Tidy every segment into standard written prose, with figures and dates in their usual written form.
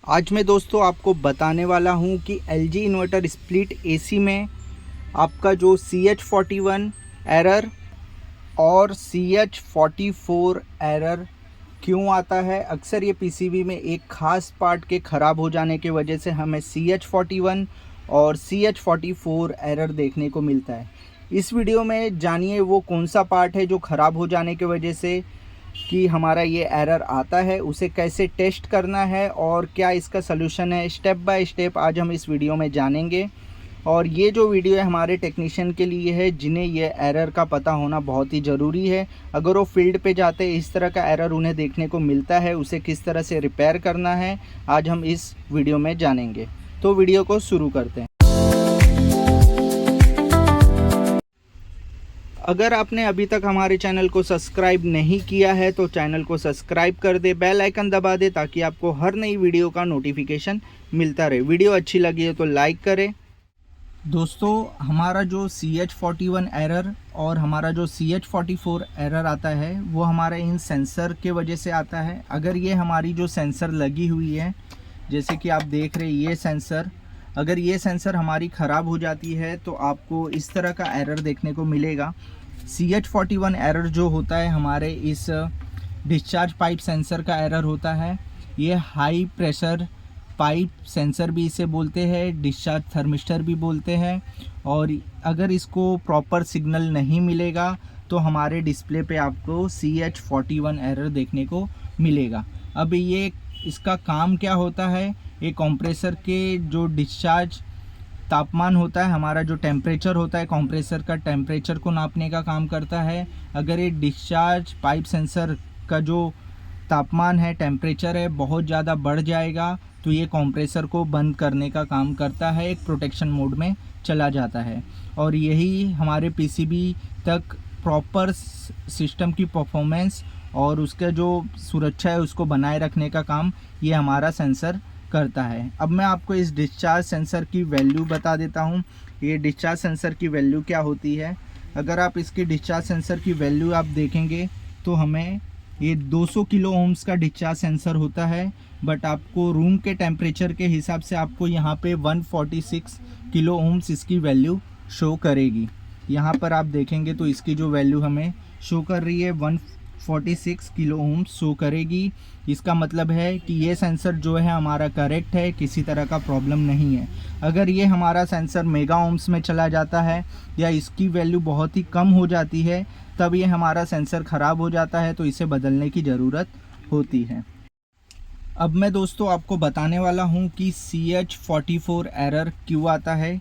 आज मैं दोस्तों आपको बताने वाला हूं कि LG इन्वर्टर स्प्लिट AC में आपका जो CH41 एरर और CH44 एरर क्यों आता है। अक्सर ये PCB में एक ख़ास पार्ट के ख़राब हो जाने की वजह से हमें CH41 और CH44 एरर देखने को मिलता है। इस वीडियो में जानिए वो कौन सा पार्ट है जो ख़राब हो जाने की वजह से कि हमारा ये एरर आता है, उसे कैसे टेस्ट करना है और क्या इसका सलूशन है। स्टेप बाय स्टेप आज हम इस वीडियो में जानेंगे। और ये जो वीडियो है हमारे टेक्नीशियन के लिए है जिन्हें ये एरर का पता होना बहुत ही ज़रूरी है। अगर वो फील्ड पे जाते इस तरह का एरर उन्हें देखने को मिलता है, उसे किस तरह से रिपेयर करना है आज हम इस वीडियो में जानेंगे। तो वीडियो को शुरू करते हैं। अगर आपने अभी तक हमारे चैनल को सब्सक्राइब नहीं किया है तो चैनल को सब्सक्राइब कर दे, बेल आइकन दबा दे ताकि आपको हर नई वीडियो का नोटिफिकेशन मिलता रहे। वीडियो अच्छी लगी है तो लाइक करें। दोस्तों, हमारा जो CH41 एरर और हमारा जो CH44 एरर आता है वो हमारा इन सेंसर के वजह से आता है। अगर ये हमारी जो सेंसर लगी हुई है, जैसे कि आप देख रहे हैं ये सेंसर, अगर ये सेंसर हमारी ख़राब हो जाती है तो आपको इस तरह का एरर देखने को मिलेगा। CH41 एरर जो होता है हमारे इस डिस्चार्ज पाइप सेंसर का एरर होता है। ये हाई प्रेशर पाइप सेंसर भी इसे बोलते हैं, डिस्चार्ज थर्मिस्टर भी बोलते हैं। और अगर इसको प्रॉपर सिग्नल नहीं मिलेगा तो हमारे डिस्प्ले पे आपको CH41 एरर देखने को मिलेगा। अब ये इसका काम क्या होता है, ये कंप्रेसर के जो डिस्चार्ज तापमान होता है, हमारा जो टेम्परेचर होता है कंप्रेसर का, टेम्परेचर को नापने का काम करता है। अगर ये डिस्चार्ज पाइप सेंसर का जो तापमान है, टेम्परेचर है, बहुत ज़्यादा बढ़ जाएगा तो ये कंप्रेसर को बंद करने का काम करता है, एक प्रोटेक्शन मोड में चला जाता है। और यही हमारे PCB तक प्रॉपर सिस्टम की परफॉर्मेंस और उसका जो सुरक्षा है उसको बनाए रखने का काम ये हमारा सेंसर करता है। अब मैं आपको इस डिस्चार्ज सेंसर की वैल्यू बता देता हूँ। ये डिस्चार्ज सेंसर की वैल्यू क्या होती है। अगर आप इसकी डिस्चार्ज सेंसर की वैल्यू आप देखेंगे तो हमें ये 200 किलो ओम्स का डिस्चार्ज सेंसर होता है, बट आपको रूम के टेम्परेचर के हिसाब से आपको यहाँ पे 146 किलो ओम्स इसकी वैल्यू शो करेगी। यहाँ पर आप देखेंगे तो इसकी जो वैल्यू हमें शो कर रही है 146 किलो ओम्स शो करेगी। इसका मतलब है कि ये सेंसर जो है हमारा करेक्ट है, किसी तरह का प्रॉब्लम नहीं है। अगर ये हमारा सेंसर मेगा ओम्स में चला जाता है या इसकी वैल्यू बहुत ही कम हो जाती है तब ये हमारा सेंसर ख़राब हो जाता है, तो इसे बदलने की ज़रूरत होती है। अब मैं दोस्तों आपको बताने वाला हूँ कि CH44 एरर क्यों आता है।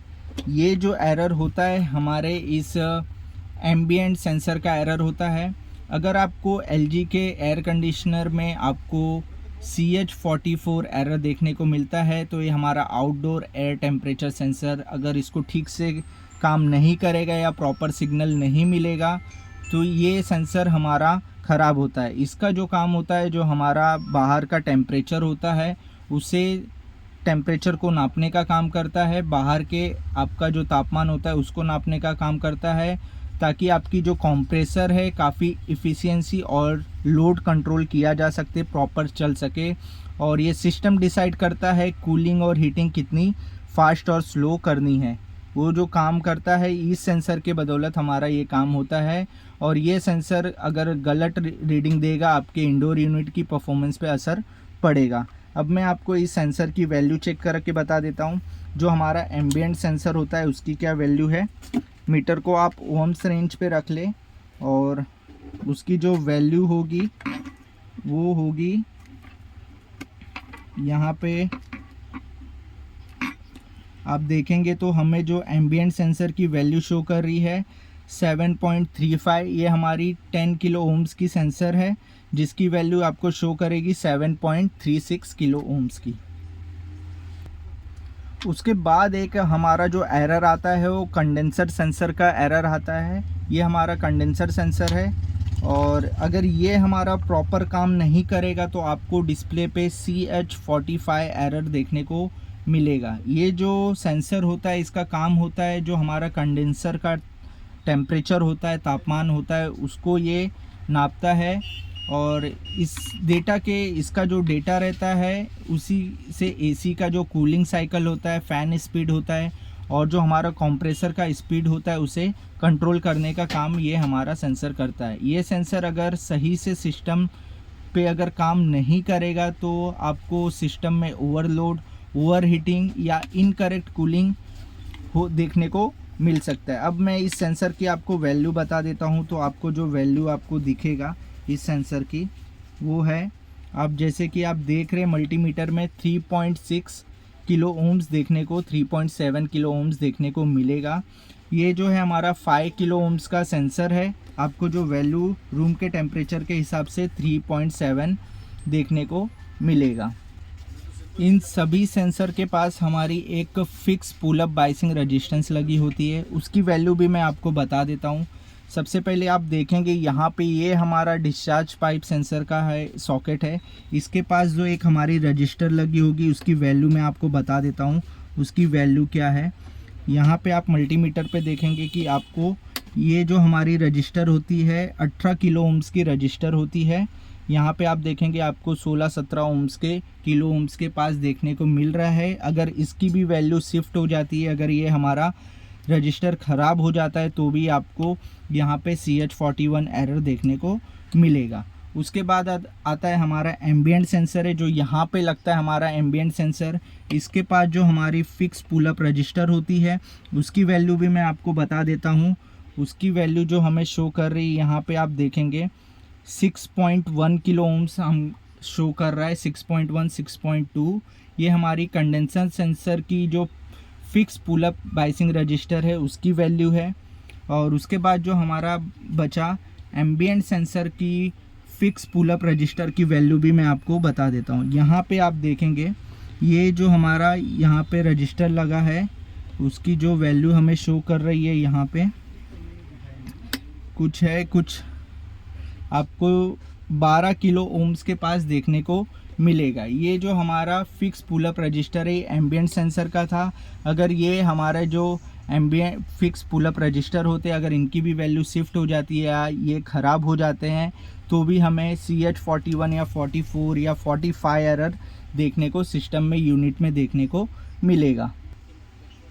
ये जो एरर होता है हमारे इस एम्बिएंट सेंसर का एरर होता है। अगर आपको LG के एयर कंडीशनर में आपको CH44 एरर देखने को मिलता है तो ये हमारा आउटडोर एयर टेम्परेचर सेंसर, अगर इसको ठीक से काम नहीं करेगा या प्रॉपर सिग्नल नहीं मिलेगा तो ये सेंसर हमारा ख़राब होता है। इसका जो काम होता है, जो हमारा बाहर का टेम्परेचर होता है उसे टेम्परेचर को नापने का काम करता है, बाहर के आपका जो तापमान होता है उसको नापने का काम करता है, ताकि आपकी जो कंप्रेसर है काफ़ी इफ़िशियंसी और लोड कंट्रोल किया जा सके, प्रॉपर चल सके। और ये सिस्टम डिसाइड करता है कूलिंग और हीटिंग कितनी फास्ट और स्लो करनी है। वो जो काम करता है इस सेंसर के बदौलत हमारा ये काम होता है। और ये सेंसर अगर गलत रीडिंग देगा आपके इंडोर यूनिट की परफॉर्मेंस पे असर पड़ेगा। अब मैं आपको इस सेंसर की वैल्यू चेक करके बता देता हूँ। जो हमारा एम्बिएंट सेंसर होता है उसकी क्या वैल्यू है। मीटर को आप ओम्स रेंज पे रख ले और उसकी जो वैल्यू होगी वो होगी यहाँ पे आप देखेंगे तो हमें जो एम्बिएंट सेंसर की वैल्यू शो कर रही है 7.35। ये हमारी 10 किलो ओम्स की सेंसर है जिसकी वैल्यू आपको शो करेगी 7.36 किलो ओम्स की। उसके बाद एक हमारा जो एरर आता है वो कंडेंसर सेंसर का एरर आता है। ये हमारा कंडेंसर सेंसर है और अगर ये हमारा प्रॉपर काम नहीं करेगा तो आपको डिस्प्ले पे CH45 एरर देखने को मिलेगा। ये जो सेंसर होता है इसका काम होता है जो हमारा कंडेंसर का टेम्परेचर होता है, तापमान होता है, उसको ये नापता है और इस डेटा के इसका जो डेटा रहता है उसी से एसी का जो कूलिंग साइकिल होता है, फ़ैन स्पीड होता है और जो हमारा कंप्रेसर का स्पीड होता है उसे कंट्रोल करने का काम ये हमारा सेंसर करता है। ये सेंसर अगर सही से सिस्टम पे अगर काम नहीं करेगा तो आपको सिस्टम में ओवरलोड, ओवर हीटिंग या इनकरेक्ट कूलिंग हो देखने को मिल सकता है। अब मैं इस सेंसर की आपको वैल्यू बता देता हूँ। तो आपको जो वैल्यू आपको दिखेगा इस सेंसर की वो है, आप जैसे कि आप देख रहे हैं मल्टीमीटर में 3.6 किलो ओम्स देखने को, 3.7 किलो ओम्स देखने को मिलेगा। ये जो है हमारा 5 किलो ओम्स का सेंसर है। आपको जो वैल्यू रूम के टेम्परेचर के हिसाब से 3.7 देखने को मिलेगा। इन सभी सेंसर के पास हमारी एक fix pull up biasing resistance लगी होती है, उसकी वैल्यू भी मैं आपको बता देता हूँ। सबसे पहले आप देखेंगे यहाँ पे ये हमारा डिस्चार्ज पाइप सेंसर का है सॉकेट है। इसके पास जो एक हमारी रजिस्टर लगी होगी उसकी वैल्यू मैं आपको बता देता हूँ। उसकी वैल्यू क्या है, यहाँ पे आप मल्टीमीटर पे देखेंगे कि आपको ये जो हमारी रजिस्टर होती है 18 किलो ओम्स की रजिस्टर होती है। यहाँ पे आप देखेंगे आपको 16-17 ओम्स के किलो ओम्स के पास देखने को मिल रहा है। अगर इसकी भी वैल्यू शिफ्ट हो जाती है, अगर ये हमारा रजिस्टर ख़राब हो जाता है तो भी आपको यहाँ पे CH41 एरर देखने को मिलेगा। उसके बाद आता है हमारा एम्बिएंट सेंसर है, जो यहाँ पे लगता है हमारा एम्बिएंट सेंसर। इसके पास जो हमारी फ़िक्स पुल अप रजिस्टर होती है उसकी वैल्यू भी मैं आपको बता देता हूँ। उसकी वैल्यू जो हमें शो कर रही है यहाँ पे आप देखेंगे 6.1 किलो ओम्स हम शो कर रहा है, 6.1, 6.2। ये हमारी कंडेंसर सेंसर की जो fix pull up biasing resistor है उसकी वैल्यू है। और उसके बाद जो हमारा बचा एम्बिएंट सेंसर की फिक्स पुल अप रजिस्टर की वैल्यू भी मैं आपको बता देता हूँ। यहाँ पे आप देखेंगे ये जो हमारा यहाँ पे रजिस्टर लगा है उसकी जो वैल्यू हमें शो कर रही है यहाँ पे कुछ आपको 12 किलो ओम्स के पास देखने को मिलेगा। ये जो हमारा फिक्स पुल अप रजिस्टर है एम्बिएंट सेंसर का था। अगर ये हमारा जो ambient fix pull up resistor होते अगर इनकी भी वैल्यू शिफ्ट हो जाती है या ये ख़राब हो जाते हैं तो भी हमें CH41 या 44 या 45 एरर देखने को सिस्टम में यूनिट में देखने को मिलेगा।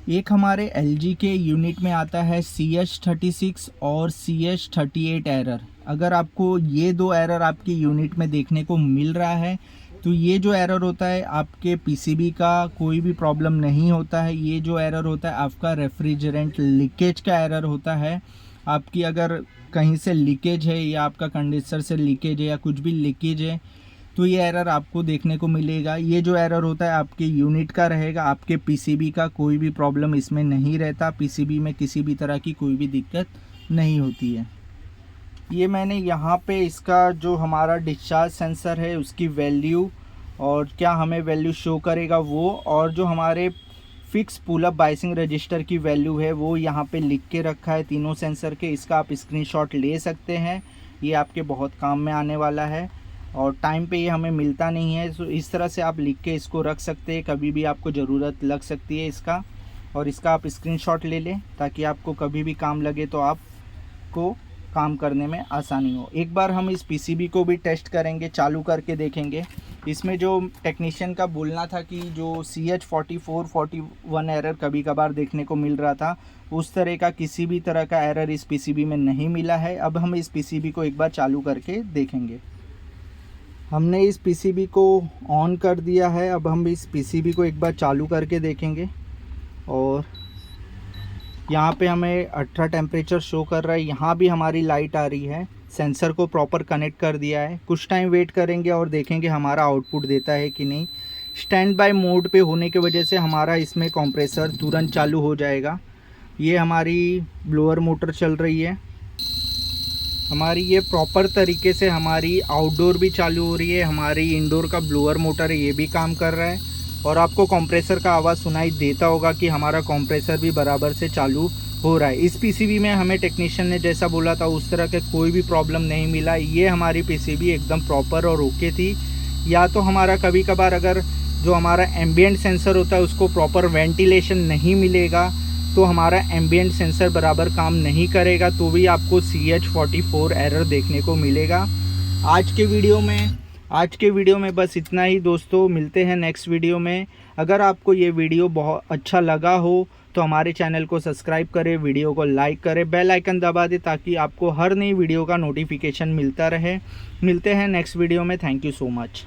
एक हमारे LG के यूनिट में आता है CH36 और CH38 एरर। अगर आपको ये दो एरर आपकी यूनिट में देखने को मिल रहा है तो ये जो एरर होता है आपके PCB का कोई भी प्रॉब्लम नहीं होता है। ये जो एरर होता है आपका रेफ्रिजरेंट लीकेज का एरर होता है। आपकी अगर कहीं से लीकेज है या आपका कंडेंसर से लीकेज है या कुछ भी लीकेज है तो ये एरर आपको देखने को मिलेगा। ये जो एरर होता है आपके यूनिट का रहेगा, आपके PCB का कोई भी प्रॉब्लम इसमें नहीं रहता। PCB में किसी भी तरह की कोई भी दिक्कत नहीं होती है। ये मैंने यहाँ पे इसका जो हमारा डिस्चार्ज सेंसर है उसकी वैल्यू और क्या हमें वैल्यू शो करेगा वो, और जो हमारे fix pull up biasing resistor की वैल्यू है वो यहाँ पे लिख के रखा है तीनों सेंसर के। इसका आप स्क्रीनशॉट ले सकते हैं, ये आपके बहुत काम में आने वाला है और टाइम पे ये हमें मिलता नहीं है। तो इस तरह से आप लिख के इसको रख सकते हैं, कभी भी आपको ज़रूरत लग सकती है इसका। और इसका आप स्क्रीनशॉट ले लें ताकि आपको कभी भी काम लगे तो आपको काम करने में आसानी हो। एक बार हम इस PCB को भी टेस्ट करेंगे, चालू करके देखेंगे। इसमें जो टेक्नीशियन का बोलना था कि जो CH44, 41 एरर कभी कभार देखने को मिल रहा था, उस तरह का किसी भी तरह का एरर इस PCB में नहीं मिला है। अब हम इस PCB को एक बार चालू करके देखेंगे। हमने इस PCB को ऑन कर दिया है। अब हम इस PCB को एक बार चालू करके देखेंगे और यहाँ पे हमें 18 टेम्परेचर शो कर रहा है। यहाँ भी हमारी लाइट आ रही है। सेंसर को प्रॉपर कनेक्ट कर दिया है। कुछ टाइम वेट करेंगे और देखेंगे हमारा आउटपुट देता है कि नहीं। स्टैंड बाय मोड पे होने की वजह से हमारा इसमें कंप्रेसर तुरंत चालू हो जाएगा। ये हमारी ब्लोअर मोटर चल रही है। हमारी ये प्रॉपर तरीके से हमारी आउटडोर भी चालू हो रही है। हमारी इंडोर का ब्लोअर मोटर है ये भी काम कर रहा है और आपको कंप्रेसर का आवाज़ सुनाई देता होगा कि हमारा कंप्रेसर भी बराबर से चालू हो रहा है। इस PCB में हमें टेक्नीशियन ने जैसा बोला था उस तरह के कोई भी प्रॉब्लम नहीं मिला। ये हमारी PCB एकदम प्रॉपर और ओके थी। या तो हमारा कभी कभार अगर जो हमारा एम्बिएंट सेंसर होता है उसको प्रॉपर वेंटिलेशन नहीं मिलेगा तो हमारा एम्बिएंट सेंसर बराबर काम नहीं करेगा, तो भी आपको CH44 एरर देखने को मिलेगा। आज के वीडियो में बस इतना ही दोस्तों। मिलते हैं नेक्स्ट वीडियो में। अगर आपको ये वीडियो बहुत अच्छा लगा हो तो हमारे चैनल को सब्सक्राइब करें, वीडियो को लाइक करें, बेल आइकन दबा दें ताकि आपको हर नई वीडियो का नोटिफिकेशन मिलता रहे। मिलते हैं नेक्स्ट वीडियो में। Thank you so much.